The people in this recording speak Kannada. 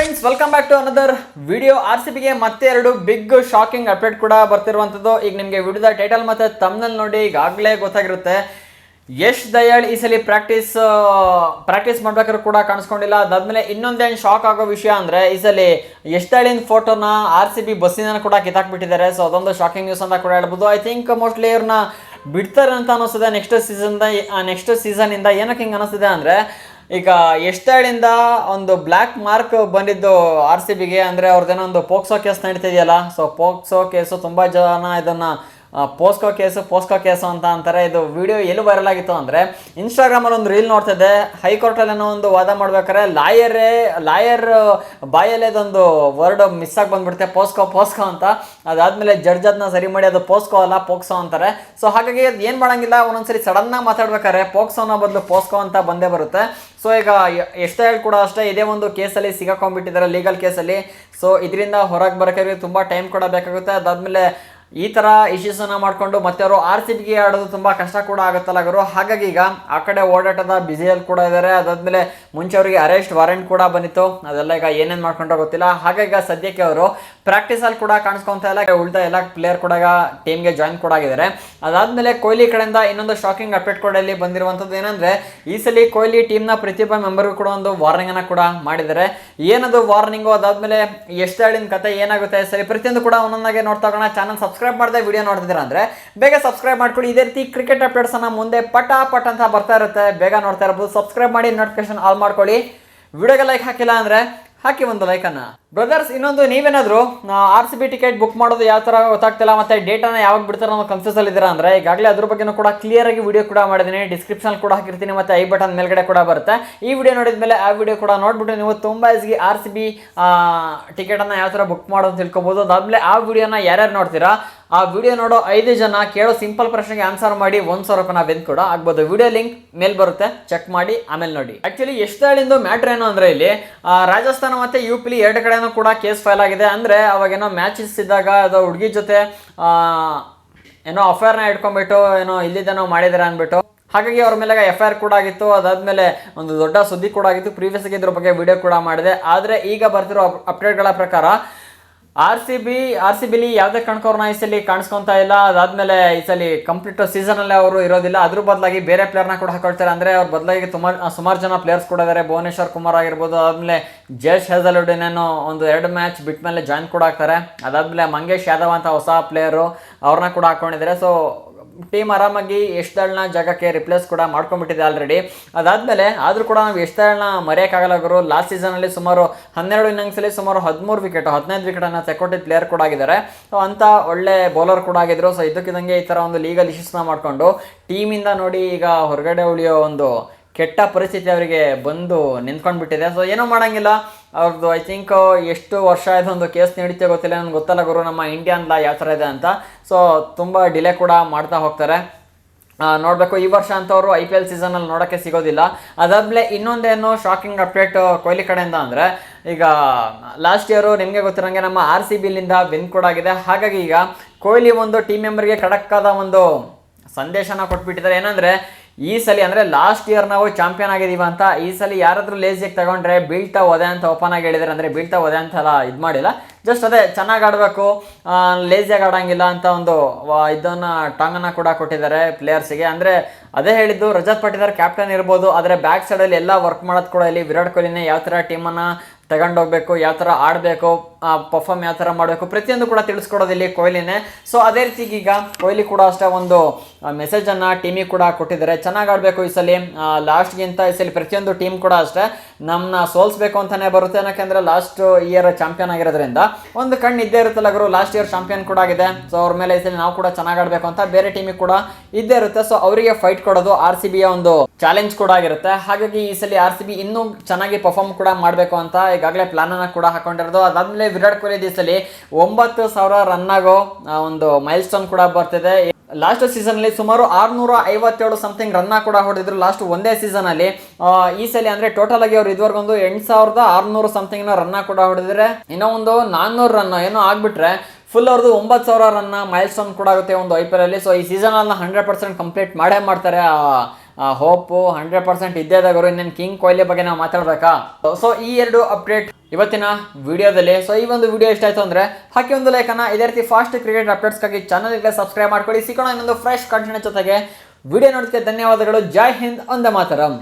Friends, welcome back to another video. RCBಗೆ ಮತ್ತೆ ಎರಡು ಬಿಗ್ ಶಾಕಿಂಗ್ ಅಪ್ಡೇಟ್ ಕೂಡ ಬರ್ತಿರುವಂಥದ್ದು. ಈಗ ನಿಮಗೆ ವಿಡಿಯೋದ ಟೈಟಲ್ ಮತ್ತು ಥಂಬ್ನೇಲ್ ನೋಡಿ ಈಗಾಗಲೇ ಗೊತ್ತಾಗಿರುತ್ತೆ. ಯಶ್ ದಯಾಳ್ ಈ ಸಲ ಪ್ರಾಕ್ಟೀಸ್ ಮಾಡ್ಬೇಕಾದ್ರೂ ಕೂಡ ಕಾಣಿಸ್ಕೊಂಡಿಲ್ಲ. ಅದಾದ್ಮೇಲೆ ಇನ್ನೊಂದೇನು ಶಾಕ್ ಆಗೋ ವಿಷಯ ಅಂದರೆ ಈ ಸಲ ಯಶ್ ದಯಾಳಿನ ಫೋಟೋನ RCB ಬಸ್ಸಿನ ಕೂಡ ಕಿತ್ತಾಕ್ಬಿಟ್ಟಿದ್ದಾರೆ. ಸೊ ಅದೊಂದು ಶಾಕಿಂಗ್ ನ್ಯೂಸ್ ಅಂತ ಕೂಡ ಹೇಳ್ಬೋದು. ಐ ಥಿಂಕ್ ಮೋಸ್ಟ್ಲಿ ಇವ್ರನ್ನ ಬಿಡ್ತಾರೆ ಅಂತ ಅನ್ನಿಸ್ತದೆ ನೆಕ್ಸ್ಟ್ ಸೀಸನಿಂದ. ಏನಕ್ಕೆ ಹಿಂಗೆ ಅನ್ನಿಸ್ತಿದೆ ಅಂದರೆ ಈಗ ಯಶ್ ದಯಾಳಿಂದ ಒಂದು ಬ್ಲ್ಯಾಕ್ ಮಾರ್ಕ್ ಬಂದಿದ್ದು RCBಗೆ. ಅಂದರೆ ಅವ್ರದ್ದೇನೋ ಒಂದು ಪೋಕ್ಸೋ ಕೇಸ್ ನಡೀತಿದೆಯಲ್ಲ. ಸೊ ಪೋಕ್ಸೋ ಕೇಸು ತುಂಬ ಜನ ಇದನ್ನು ಪೋಸ್ಕೋ ಕೇಸು ಅಂತ ಅಂತಾರೆ. ಇದು ವಿಡಿಯೋ ಎಲ್ಲಿ ವೈರಲ್ ಆಗಿತ್ತು ಅಂದರೆ ಇನ್ಸ್ಟಾಗ್ರಾಮಲ್ಲಿ ಒಂದು ರೀಲ್ ನೋಡ್ತಿದ್ದೆ. ಹೈಕೋರ್ಟಲ್ಲಿ ಏನೋ ಒಂದು ವಾದ ಮಾಡ್ಬೇಕಾದ್ರೆ ಲಾಯರ್ ಬಾಯಲ್ಲೇ ಅದೊಂದು ವರ್ಡ್ ಮಿಸ್ ಆಗಿ ಬಂದ್ಬಿಡುತ್ತೆ, ಪೋಸ್ಕೋ ಅಂತ. ಅದಾದಮೇಲೆ ಜಡ್ಜ್ ಅದನ್ನ ಸರಿ ಮಾಡಿ ಅದು ಪೋಸ್ಕೋ ಅಲ್ಲ ಪೋಕ್ಸೋ ಅಂತಾರೆ. ಸೊ ಹಾಗಾಗಿ ಅದು ಏನು ಮಾಡೋಂಗಿಲ್ಲ, ಒಂದೊಂದ್ಸರಿ ಸಡನ್ನಾಗಿ ಮಾತಾಡ್ಬೇಕಾದ್ರೆ ಪೋಕ್ಸೋನ ಬದಲು ಪೋಸ್ಕೋ ಅಂತ ಬಂದೇ ಬರುತ್ತೆ. ಸೊ ಈಗ ಯಶ್ ದಯಾಳ್ ಕೂಡ ಅಷ್ಟೇ ಇದೇ ಒಂದು ಕೇಸಲ್ಲಿ ಸಿಗಾಕೊಂಡ್ಬಿಟ್ಟಿದ್ದಾರೆ, ಲೀಗಲ್ ಕೇಸಲ್ಲಿ. ಸೊ ಇದರಿಂದ ಹೊರಗೆ ಬರೋಕ್ಕೆ ತುಂಬ ಟೈಮ್ ಕೂಡ ಬೇಕಾಗುತ್ತೆ. ಅದಾದಮೇಲೆ ಈ ಥರ ಇಶ್ಯೂಸನ್ನು ಮಾಡಿಕೊಂಡು ಮತ್ತೆ ಅವರು RCBಗೆ ಆಡೋದು ತುಂಬ ಕಷ್ಟ ಕೂಡ ಆಗುತ್ತಲ್ಲ ಗುರು. ಹಾಗಾಗಿ ಈಗ ಆ ಕಡೆ ಓಡಾಟದ ಬ್ಯುಸಿಯಲ್ಲಿ ಕೂಡ ಇದ್ದಾರೆ. ಅದಾದಮೇಲೆ ಮುಂಚೆ ಅವರಿಗೆ ಅರೆಸ್ಟ್ ವಾರೆಂಟ್ ಕೂಡ ಬಂದಿತ್ತು. ಅದೆಲ್ಲ ಈಗ ಏನೇನು ಮಾಡ್ಕೊಂಡ್ರೋ ಗೊತ್ತಿಲ್ಲ. ಹಾಗಾಗಿ ಈಗ ಸದ್ಯಕ್ಕೆ ಅವರು ಪ್ರಾಕ್ಟೀಸಲ್ಲಿ ಕೂಡ ಕಾಣಿಸ್ಕೊತಾ ಇಲ್ಲ. ಉಳಿದ ಎಲ್ಲ ಪ್ಲೇಯರ್ ಕೂಡ ಟೀಮ್ಗೆ ಜಾಯ್ನ್ ಕೂಡ ಆಗಿದ್ದಾರೆ. ಅದಾದಮೇಲೆ ಕೊಹ್ಲಿ ಕಡೆಯಿಂದ ಇನ್ನೊಂದು ಶಾಕಿಂಗ್ ಅಪ್ಡೇಟ್ ಕೂಡ ಇಲ್ಲಿ ಬಂದಿರುವಂಥದ್ದು ಏನಂದರೆ ಈ ಸಲ ಕೊಹ್ಲಿ ಟೀಮ್ನ ಪ್ರತಿಯೊಬ್ಬ ಮೆಂಬರ್ಗೂ ಕೂಡ ಒಂದು ವಾರ್ನಿಂಗನ್ನು ಕೂಡ ಮಾಡಿದ್ದಾರೆ. ಏನದು ವಾರ್ನಿಂಗು, ಅದಾದಮೇಲೆ ಯಶ್ ದಯಾಳಿನ ಕತೆ ಏನಾಗುತ್ತೆ ಸರಿ ಪ್ರತಿಯೊಂದು ಕೂಡ ಒಂದೊಂದಾಗೆ ನೋಡ್ತಾ ಹೋಗೋಣ. ಚಾನಲ್ ಸಬ್ಸ್ಕ್ರೈಬ್ ಮಾಡದೆ ವಿಡಿಯೋ ನೋಡ್ತಿದ್ದೀರಾ ಅಂದರೆ ಬೇಗ ಸಬ್ಸ್ಕ್ರೈಬ್ ಮಾಡ್ಕೊಳ್ಳಿ. ಇದೇ ರೀತಿ ಕ್ರಿಕೆಟ್ ಅಪ್ಡೇಟ್ಸನ್ನು ಮುಂದೆ ಪಟ ಅಂತ ಬರ್ತಾ ಇರುತ್ತೆ, ಬೇಗ ನೋಡ್ತಾ ಇರ್ಬೋದು. ಸಬ್ಸ್ಕ್ರೈಬ್ ಮಾಡಿ, ನೋಟಿಫಿಕೇಶನ್ ಆಲ್ ಮಾಡ್ಕೊಳ್ಳಿ. ವಿಡಿಯೋಗೆ ಲೈಕ್ ಹಾಕಿಲ್ಲ ಅಂದರೆ ಹಾಕಿ ಒಂದು ಲೈಕನ್ನು. ಬ್ರದರ್ಸ್, ಇನ್ನೊಂದು ನೀವೇನಾದರೂ RCB ಟಿಕೆಟ್ ಬುಕ್ ಮಾಡೋದು ಯಾವ ಥರ ಗೊತ್ತಾಗ್ತಿಲ್ಲ ಮತ್ತು ಡೇಟನ್ನು ಯಾವಾಗ ಬಿಡ್ತಾರೆ ಅನ್ನೋ ಕನ್ಫ್ಯೂಸಲ್ಲಿ ಇದ್ದೀರಾ ಅಂದರೆ ಈಗಾಗಲೇ ಅದ್ರ ಬಗ್ಗೆನೂ ಕೂಡ ಕ್ಲಿಯರಾಗಿ ವಿಡಿಯೋ ಕೂಡ ಮಾಡಿದ್ದೀನಿ. ಡಿಸ್ಕ್ರಿಪ್ಷನ್ ಕೂಡ ಹಾಕಿರ್ತೀನಿ ಮತ್ತು ಐ ಬಟನ್ ಮೇಲ್ಗಡೆ ಕೂಡ ಬರುತ್ತೆ. ಈ ವಿಡಿಯೋ ನೋಡಿದ ಮೇಲೆ ಆ ವಿಡಿಯೋ ಕೂಡ ನೋಡಿಬಿಟ್ಟು ನೀವು ತುಂಬ ಈಸಿಗೆ RCB ಟಿಕೆಟನ್ನು ಯಾವ ಥರ ಬುಕ್ ಮಾಡೋದು ತಿಳ್ಕೊಬೋದು. ಅದಾದಮೇಲೆ ಆ ವಿಡಿಯೋನ ಯಾರ್ಯಾರು ನೋಡ್ತೀರಾ ಆ ವಿಡಿಯೋ ನೋಡೋ 5 ಜನ ಕೇಳೋ ಸಿಂಪಲ್ ಪ್ರಶ್ನೆಗೆ ಆನ್ಸರ್ ಮಾಡಿ 1,000 ರೂಪಾಯಿನ ಬೆನ್ ಕೂಡ ಆಗ್ಬೋದು. ವಿಡಿಯೋ ಲಿಂಕ್ ಮೇಲ್ ಬರುತ್ತೆ, ಚೆಕ್ ಮಾಡಿ ಆಮೇಲೆ ನೋಡಿ. ಆ್ಯಕ್ಚುಲಿ ಯಶ್ ದಯಾಳಿಂದು ಮ್ಯಾಟ್ರ್ ಏನು ಅಂದರೆ ಇಲ್ಲಿ ರಾಜಸ್ಥಾನ ಮತ್ತು UP ಎರಡು ಕಡೆನೂ ಕೂಡ ಕೇಸ್ ಫೈಲ್ ಆಗಿದೆ. ಅಂದರೆ ಅವಾಗೇನೋ ಮ್ಯಾಚಸ್ ಇದ್ದಾಗ ಅದು ಹುಡುಗಿ ಜೊತೆ ಏನೋ ಅಫೇರ್ನ ಇಟ್ಕೊಂಡ್ಬಿಟ್ಟು ಏನೋ ಇಲ್ಲಿದ್ದೇನೋ ಮಾಡಿದ್ದಾರೆ ಅಂದ್ಬಿಟ್ಟು ಹಾಗಾಗಿ ಅವ್ರ ಮೇಲೆ FIR ಕೂಡ ಆಗಿತ್ತು. ಅದಾದಮೇಲೆ ಒಂದು ದೊಡ್ಡ ಸುದ್ದಿ ಕೂಡ ಆಗಿತ್ತು. ಪ್ರೀವಿಯಸ್ಗೆ ಇದ್ರ ಬಗ್ಗೆ ವಿಡಿಯೋ ಕೂಡ ಮಾಡಿದೆ. ಆದರೆ ಈಗ ಬರ್ತಿರೋ ಅಪ್ಡೇಟ್ಗಳ ಪ್ರಕಾರ RCBಲಿ ಯಾವುದೇ ಕಣ್ಕವ್ರನ್ನ ಈ ಸಲ ಕಾಣಿಸ್ಕೊತಾ ಇಲ್ಲ. ಅದಾದಮೇಲೆ ಈ ಸಲ ಕಂಪ್ಲೀಟ್ ಸೀಸನಲ್ಲೇ ಅವರು ಇರೋದಿಲ್ಲ. ಅದ್ರ ಬದಲಾಗಿ ಬೇರೆ ಪ್ಲೇಯರ್ನ ಕೂಡ ಹಾಕೊಳ್ತಾರೆ. ಅಂದರೆ ಅವ್ರ ಬದಲಾಗಿ ಸುಮಾರು ಜನ ಪ್ಲೇಯರ್ಸ್ ಕೂಡ ಇದ್ದಾರೆ. ಭುವನೇಶ್ವರ್ ಕುಮಾರ್ ಆಗಿರ್ಬೋದು, ಅದಾದಮೇಲೆ ಜೇಶ್ ಹೇಜಲ್ವುಡ್ನೇನೋ ಒಂದು 2 ಮ್ಯಾಚ್ ಬಿಟ್ಟ ಮೇಲೆ ಜಾಯ್ನ್ ಕೂಡ ಆಗ್ತಾರೆ. ಅದಾದಮೇಲೆ ಮಂಗೇಶ್ ಯಾದವ್ ಅಂತ ಹೊಸ ಪ್ಲೇಯರು ಅವ್ರನ್ನ ಕೂಡ ಹಾಕ್ಕೊಂಡಿದ್ದಾರೆ. ಸೊ ಟೀಮ್ ಆರಾಮಾಗಿ ಯಶ್ ದಯಾಳ್ನ ಜಾಗಕ್ಕೆ ರಿಪ್ಲೇಸ್ ಕೂಡ ಮಾಡ್ಕೊಂಡ್ಬಿಟ್ಟಿದೆ ಆಲ್ರೆಡಿ. ಅದಾದಮೇಲೆ ಆದರೂ ಕೂಡ ನಾವು ಯಶ್ ದಯಾಳ್ನ ಮರೆಯೋಕ್ಕಾಗಲ್ಲ ಗುರು. ಲಾಸ್ಟ್ ಸೀಸನಲ್ಲಿ ಸುಮಾರು 12 ಇನ್ನಿಂಗ್ಸಲ್ಲಿ ಸುಮಾರು 13 ವಿಕೆಟ್ 15 ವಿಕೆಟನ್ನು ತೆಕ್ಕೊಟ್ಟಿದ್ದ ಪ್ಲೇಯರ್ ಕೂಡ ಆಗಿದ್ದಾರೆ. ಸೊ ಅಂಥ ಒಳ್ಳೆ ಬೌಲರ್ ಕೂಡ ಆಗಿದ್ರು. ಸೊ ಇದಕ್ಕಿದ್ದಂಗೆ ಈ ಥರ ಒಂದು ಲೀಗಲ್ ಇಶ್ಯೂಸ್ನ ಮಾಡಿಕೊಂಡು ಟೀಮಿಂದ ನೋಡಿ ಈಗ ಹೊರಗಡೆ ಉಳಿಯೋ ಒಂದು ಕೆಟ್ಟ ಪರಿಸ್ಥಿತಿ ಅವರಿಗೆ ಬಂದು ನಿಂತ್ಕೊಂಡ್ಬಿಟ್ಟಿದೆ. ಸೊ ಏನೂ ಮಾಡೋಂಗಿಲ್ಲ. ಅವ್ರದ್ದು ಐ ಥಿಂಕ್ ಎಷ್ಟು ವರ್ಷ ಆಯಿತು ಒಂದು ಕೇಸ್ ನಡೀತೆ ಗೊತ್ತಿಲ್ಲ, ನನಗೆ ಗೊತ್ತಲ್ಲ ಗುರು ನಮ್ಮ ಇಂಡಿಯನ್ ಲಾ ಯಾವ ಥರ ಇದೆ ಅಂತ. ಸೊ ತುಂಬ ಡಿಲೇ ಕೂಡ ಮಾಡ್ತಾ ಹೋಗ್ತಾರೆ. ನೋಡಬೇಕು, ಈ ವರ್ಷ ಅಂತವರು IPL ಸೀಸನಲ್ಲಿ ನೋಡೋಕ್ಕೆ ಸಿಗೋದಿಲ್ಲ. ಅದಾದಮೇಲೆ ಇನ್ನೊಂದೇನು ಶಾಕಿಂಗ್ ಅಪ್ಡೇಟ್ ಕೊಹ್ಲಿ ಕಡೆಯಿಂದ ಅಂದರೆ ಈಗ ಲಾಸ್ಟ್ ಇಯರು ನಿಮಗೆ ಗೊತ್ತಿರೋಂಗೆ ನಮ್ಮ RCBಲಿಂದ ವಿನ್ ಕೂಡ ಆಗಿದೆ. ಹಾಗಾಗಿ ಈಗ ಕೊಹ್ಲಿ ಒಂದು ಟೀಮ್ ಮೆಂಬರ್ಗೆ ಖಡಕ್ಕಾದ ಒಂದು ಸಂದೇಶನ ಕೊಟ್ಬಿಟ್ಟಿದ್ದಾರೆ. ಏನಂದರೆ ಈ ಸಲ ಅಂದರೆ ಲಾಸ್ಟ್ ಇಯರ್ ನಾವು ಚಾಂಪಿಯನ್ ಆಗಿದ್ದೀವಿ ಅಂತ, ಈ ಸಲ ಯಾರಾದರೂ ಲೇಜಿಯಾಗಿ ತಗೊಂಡ್ರೆ ಬೀಳ್ತಾ ಹೋದೆ ಅಂತ ಓಪನ್ ಆಗಿ ಹೇಳಿದ್ದಾರೆ. ಅಂದರೆ ಬೀಳ್ತಾ ಹೋದೆ ಅಂತೆಲ್ಲ ಇದು ಮಾಡಿಲ್ಲ, ಜಸ್ಟ್ ಅದೇ ಚೆನ್ನಾಗಿ ಆಡಬೇಕು, ಲೇಜಿಯಾಗಿ ಆಡೋಂಗಿಲ್ಲ ಅಂತ ಒಂದು ಇದನ್ನು ಟಾಂಗನ್ನು ಕೂಡ ಕೊಟ್ಟಿದ್ದಾರೆ ಪ್ಲೇಯರ್ಸಿಗೆ. ಅಂದರೆ ಅದೇ ಹೇಳಿದ್ದು, ರಜತ್ ಪಟಿದಾರ್ ಕ್ಯಾಪ್ಟನ್ ಇರ್ಬೋದು, ಆದರೆ ಬ್ಯಾಕ್ ಸೈಡಲ್ಲಿ ಎಲ್ಲ ವರ್ಕ್ ಮಾಡೋದು ಕೂಡ ಇಲ್ಲಿ ವಿರಾಟ್ ಕೊಹ್ಲಿನೇ ಯಾವ ಥರ ಟೀಮನ್ನು ತಗೊಂಡೋಗ್ಬೇಕು, ಯಾವ ಥರ ಆಡಬೇಕು, ಪರ್ಫಾರ್ಮ್ ಯಾವ ಥರ ಮಾಡಬೇಕು, ಪ್ರತಿಯೊಂದು ಕೂಡ ತಿಳಿಸ್ಕೊಡೋದು ಇಲ್ಲಿ ಕೊಹ್ಲಿನೇ. ಸೊ ಅದೇ ರೀತಿ ಈಗ ಕೊಹ್ಲಿ ಕೂಡ ಅಷ್ಟೇ ಒಂದು ಮೆಸೇಜನ್ನು ಟೀಮಿಗೆ ಕೂಡ ಕೊಟ್ಟಿದ್ದಾರೆ. ಚೆನ್ನಾಗಿ ಆಡಬೇಕು ಈ ಸಲ, ಲಾಸ್ಟ್ಗಿಂತ ಈ ಸಲ ಪ್ರತಿಯೊಂದು ಟೀಮ್ ಕೂಡ ಅಷ್ಟೇ ನಮ್ಮನ್ನ ಸೋಲಿಸ್ಬೇಕು ಅಂತಲೇ ಬರುತ್ತೆ. ಯಾಕೆಂದರೆ ಲಾಸ್ಟ್ ಇಯರ್ ಚಾಂಪಿಯನ್ ಆಗಿರೋದ್ರಿಂದ ಒಂದು ಕಣ್ಣು ಇದ್ದೇ ಇರುತ್ತಲ್ಲ ಗುರು. ಲಾಸ್ಟ್ ಇಯರ್ ಚಾಂಪಿಯನ್ ಕೂಡ ಆಗಿದೆ. ಸೊ ಅವ್ರ ಮೇಲೆ ಈ ಸಲ ನಾವು ಕೂಡ ಚೆನ್ನಾಗಿ ಆಡಬೇಕು ಅಂತ ಬೇರೆ ಟೀಮಿಗೆ ಕೂಡ ಇದ್ದೇ ಇರುತ್ತೆ. ಸೊ ಅವರಿಗೆ ಫೈಟ್ ಕೊಡೋದು RCBಯ ಒಂದು ಚಾಲೆಂಜ್ ಕೂಡ ಆಗಿರುತ್ತೆ. ಹಾಗಾಗಿ ಈ ಸಲ RCB ಇನ್ನೂ ಚೆನ್ನಾಗಿ ಪರ್ಫಾರ್ಮ್ ಕೂಡ ಮಾಡಬೇಕು ಅಂತ ಈಗಾಗಲೇ ಪ್ಲಾನನ್ನು ಕೂಡ ಹಾಕೊಂಡಿರೋದು. ಅದಾದಮೇಲೆ ವಿರಾಟ್ ಕೊಹ್ಲಿ ಈ ಸಲ 9,000 ರನ್ ಆಗೋ ಒಂದು ಮೈಲ್ ಸ್ಟೋನ್ ಕೂಡ ಬರ್ತಿದೆ. ಲಾಸ್ಟ್ ಸೀಸನಲ್ಲಿ ಸುಮಾರು 657 ಸಮಥಿಂಗ್ ರನ್ನ ಕೂಡ ಹೊಡೆದಿದ್ರು ಲಾಸ್ಟ್ ಒಂದೇ ಸೀಸನಲ್ಲಿ. ಈ ಸಲ ಅಂದರೆ ಟೋಟಲ್ ಆಗಿ ಅವ್ರು ಇದುವರೆಗೊಂದು 8,600 ಸಮಥಿಂಗ್ನ ರನ್ನ ಕೂಡ ಹೊಡೆದಿದ್ರೆ, ಇನ್ನೂ ಒಂದು 400 ರನ್ ಏನೋ ಆಗಿಬಿಟ್ರೆ ಫುಲ್ ಅವ್ರದ್ದು 9,000 ರನ್ನ ಮೈಲ್ ಸ್ಟೋನ್ ಕೂಡ ಆಗುತ್ತೆ ಒಂದು IPL ಅಲ್ಲಿ. ಸೊ ಈ ಸೀಸನನ್ನು 100% ಕಂಪ್ಲೀಟ್ ಮಾಡೇ ಮಾಡ್ತಾರೆ. ಹೋಪು 100% ಇದ್ದೇ ಇದಾಗರು. ಇನ್ನೇನು ಕಿಂಗ್ ಕೊಹ್ಲಿ ಬಗ್ಗೆ ನಾವು ಮಾತಾಡಬೇಕಾ? ಸೊ ಈ ಎರಡು ಅಪ್ಡೇಟ್ ಇವತ್ತಿನ ವಿಡಿಯೋದಲ್ಲಿ. ಸೊ ಈ ಒಂದು ವಿಡಿಯೋ ಇಷ್ಟ ಆಯಿತು ಅಂದರೆ ಹಾಕಿ ಒಂದು ಲೈಕನ್ನು. ಇದೇ ರೀತಿ ಫಾಸ್ಟ್ ಕ್ರಿಕೆಟ್ ಅಪ್ಡೇಟ್ಸ್ಗಾಗಿ ಚಾನಲ್ಗೆ ಸಬ್ಸ್ಕ್ರೈಬ್ ಮಾಡ್ಕೊಳ್ಳಿ. ಸಿಗೋಣ ಇನ್ನೊಂದು ಫ್ರೆಶ್ ಕಂಟೆಂಟ್ ಜೊತೆಗೆ. ವಿಡಿಯೋ ನೋಡೋದಕ್ಕೆ ಧನ್ಯವಾದಗಳು. ಜೈ ಹಿಂದ್, ವಂದೇ ಮಾತರಂ.